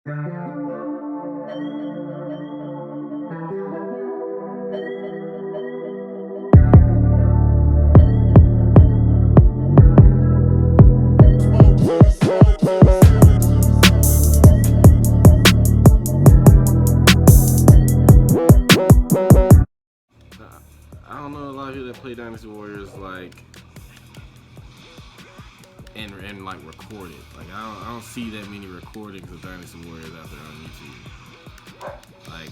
I don't know a lot of people that play Dynasty Warriors and like record it. Like I don't see that many recordings of Dynasty Warriors out there on YouTube. Like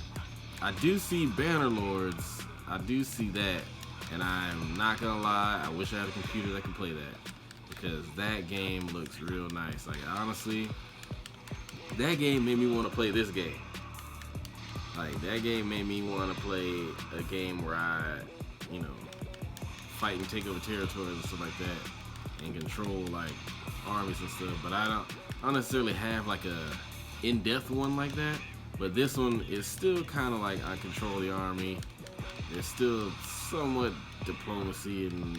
I do see Banner Lords, I do see that, and I'm not gonna lie, I wish I had a computer that could play that, because that game looks real nice. Like honestly, that game made me want to play this game. Like that game made me want to play a game where I, fight and take over territories and stuff like that, and control like armies and stuff. But I don't necessarily have like a in-depth one like that. But this one is still kind of like I control the army. There's still somewhat diplomacy and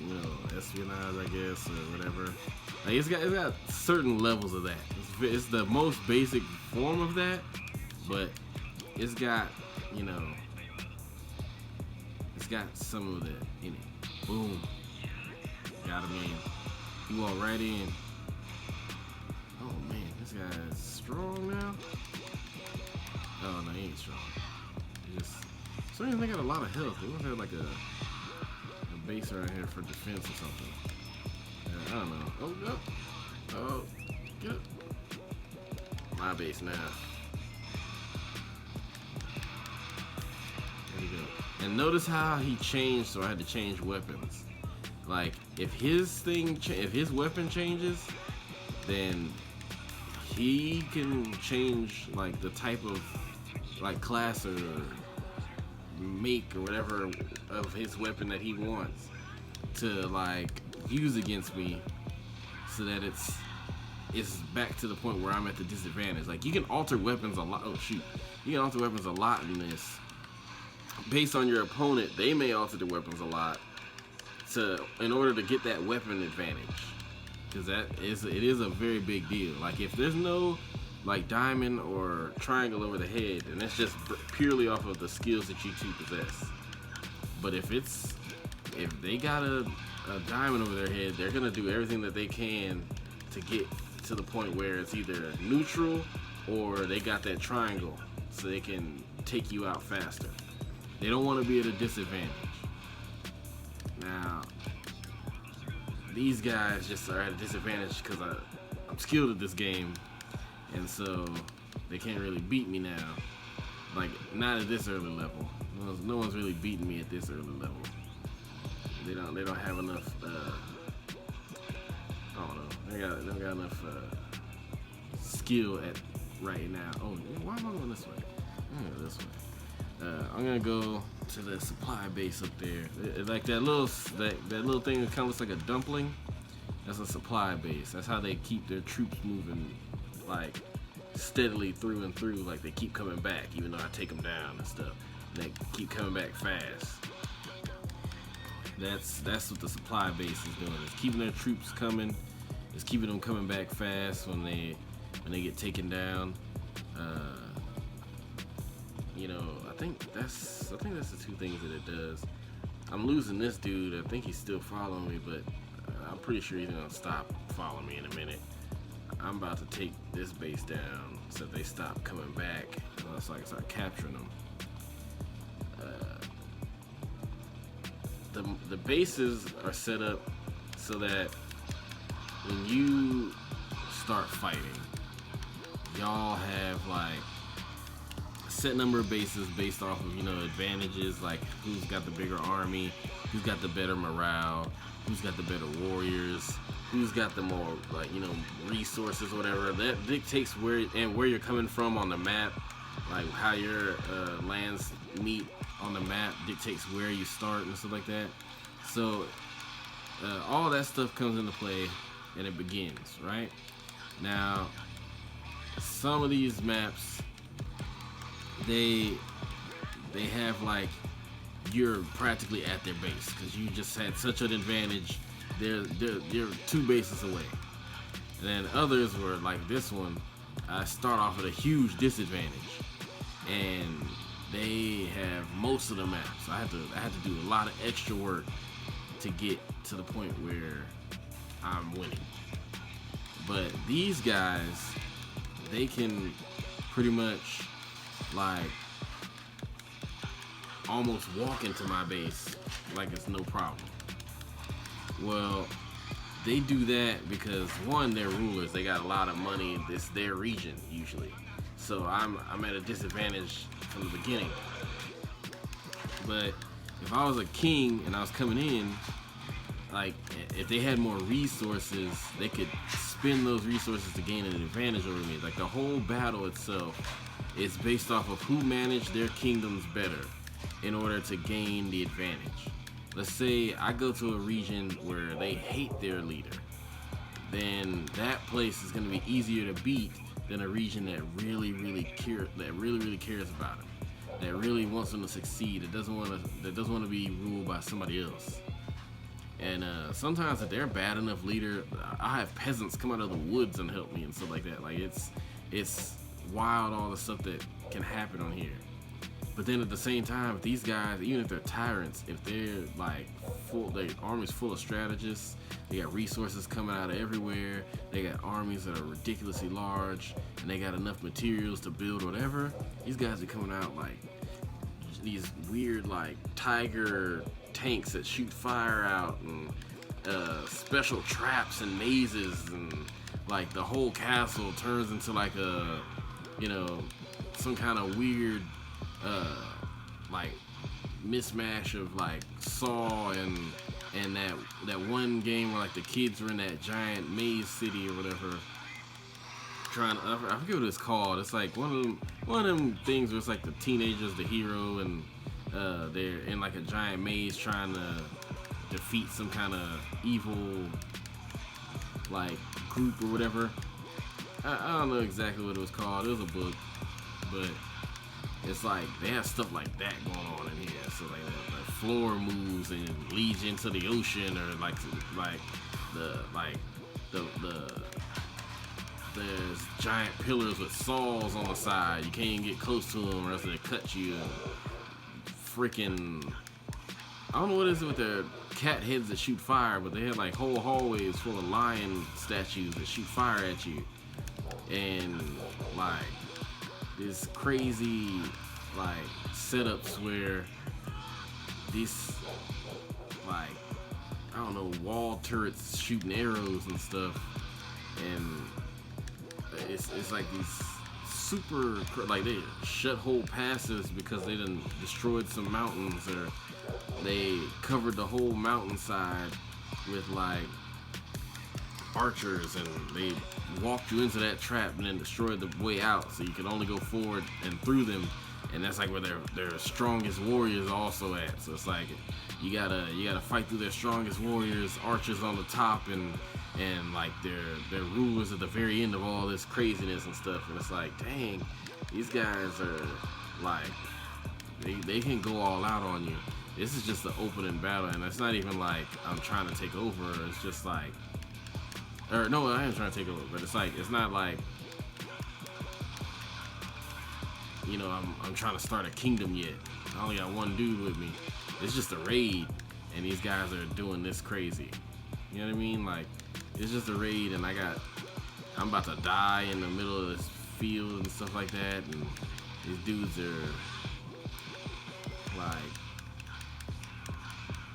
espionage, I guess, or whatever. Like it's got certain levels of that. It's the most basic form of that, but it's got it's got some of that in it. Boom, got him in. You all right in? Oh man, this guy's strong now. Oh no, he ain't strong. He just so they got a lot of health. They must have like a base around here for defense or something. I don't know. Oh no! Oh, get up! My base now. There we go. And notice how he changed, so I had to change weapons. Like if his weapon changes, then he can change like the type of like class or make or whatever of his weapon that he wants to like use against me, so that it's back to the point where I'm at the disadvantage. Like you can alter weapons a lot. Oh shoot, you can alter weapons a lot in this. Based on your opponent, they may alter the weapons a lot in order to get that weapon advantage, because it is a very big deal. Like if there's no like diamond or triangle over the head, and it's just purely off of the skills that you two possess. But if they got a diamond over their head, they're gonna do everything that they can to get to the point where it's either neutral or they got that triangle so they can take you out faster. They don't want to be at a disadvantage. Now, these guys just are at a disadvantage because I'm skilled at this game, and so they can't really beat me now. Like, not at this early level. No one's really beating me at this early level. They don't have enough. I don't know. They don't got enough skill at right now. Oh, why am I going this way? I'm gonna go this way. I'm gonna go to the supply base up there. Like that little thing that kind of looks like a dumpling. That's a supply base. That's how they keep their troops moving, like steadily through and through. Like they keep coming back, even though I take them down and stuff. And they keep coming back fast. That's what the supply base is doing. It's keeping their troops coming. It's keeping them coming back fast when they get taken down. I think that's the two things that it does. I'm losing this dude. I think he's still following me, but I'm pretty sure he's gonna stop following me in a minute. I'm about to take this base down so they stop coming back, so I can start capturing them. The bases are set up so that when you start fighting, y'all have like set number of bases based off of advantages, like who's got the bigger army, who's got the better morale, who's got the better warriors, who's got the more like resources, whatever. That dictates where you're coming from on the map. Like how your lands meet on the map dictates where you start and stuff like that. So all that stuff comes into play and it begins right now. Some of these maps, they have like you're practically at their base because you just had such an advantage. They're 2 bases away. And then others were like this one, I start off at a huge disadvantage, and they have most of the maps. I had to do a lot of extra work to get to the point where I'm winning. But these guys, they can pretty much like almost walk into my base like it's no problem. Well, they do that because one, they're rulers. They got a lot of money. It's their region usually, so I'm at a disadvantage from the beginning. But if I was a king and I was coming in, like if they had more resources, they could spend those resources to gain an advantage over me. Like the whole battle itself is based off of who managed their kingdoms better in order to gain the advantage. Let's say I go to a region where they hate their leader, then that place is going to be easier to beat than a region that really cares about him, that really wants him to succeed, that doesn't want to be ruled by somebody else. And sometimes if they're a bad enough leader, I have peasants come out of the woods and help me and stuff like that. Like it's wild, all the stuff that can happen on here. But then at the same time, these guys, even if they're tyrants, if they're like their army's full of strategists, they got resources coming out of everywhere, they got armies that are ridiculously large, and they got enough materials to build whatever, these guys are coming out like these weird like tiger tanks that shoot fire out, and special traps and mazes, and like the whole castle turns into like a, some kind of weird like mismatch of like Saw and that one game where like the kids were in that giant maze city or whatever. I forget what it's called. It's like one of them things where it's like the teenagers, the hero, and they're in like a giant maze trying to defeat some kind of evil like group or whatever. I don't know exactly what it was called. It was a book, but it's like they have stuff like that going on in here. So like the floor moves and leads you into the ocean, or like there's giant pillars with saws on the side. You can't even get close to them or else they cut you. Freaking, I don't know what it is with their cat heads that shoot fire, but they have like whole hallways full of lion statues that shoot fire at you, and like this crazy like setups where these like, I don't know, wall turrets shooting arrows and stuff, and it's like these super, like they shut whole passes because they done destroyed some mountains, or they covered the whole mountainside with like archers, and they walked you into that trap and then destroyed the way out, so you can only go forward and through them, and that's like where their strongest warriors also at. So it's like you gotta fight through their strongest warriors, archers on the top, and like their rulers at the very end of all this craziness and stuff. And it's like, dang, these guys are like, they can go all out on you. This is just the opening battle, and it's not even like I'm trying to take over. It's just like, or no, I am trying to take over, but it's like, it's not like, I'm trying to start a kingdom yet. I only got one dude with me. It's just a raid, and these guys are doing this crazy. You know what I mean? Like, it's just a raid, and I'm about to die in the middle of this field and stuff like that, and these dudes are like,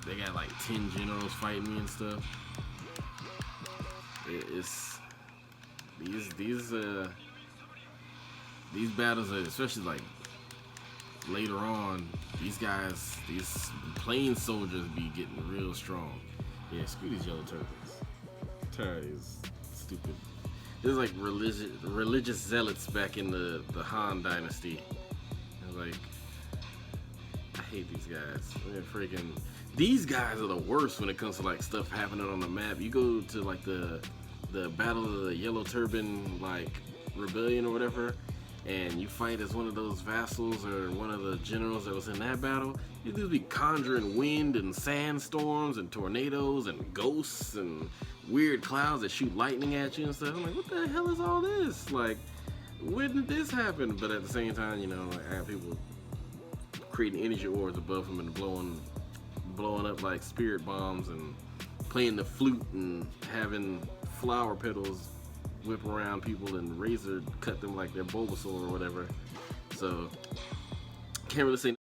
they got like 10 generals fighting me and stuff. It's these battles are, especially like later on, these plain soldiers be getting real strong. Yeah, screw these Yellow Turbans. Tired is stupid. There's like religious zealots back in the Han Dynasty. Like, I hate these guys. These guys are the worst when it comes to like stuff happening on the map. You go to like the Battle of the Yellow Turban like Rebellion or whatever, and you fight as one of those vassals or one of the generals that was in that battle. You just be conjuring wind and sandstorms and tornadoes and ghosts and weird clouds that shoot lightning at you and stuff. I'm like, what the hell is all this? Like, when did this happen? But at the same time, you know, like, I have people creating energy orbs above him and blowing up like spirit bombs and playing the flute and having flower petals whip around people and razor cut them like they're Bulbasaur or whatever. So can't really say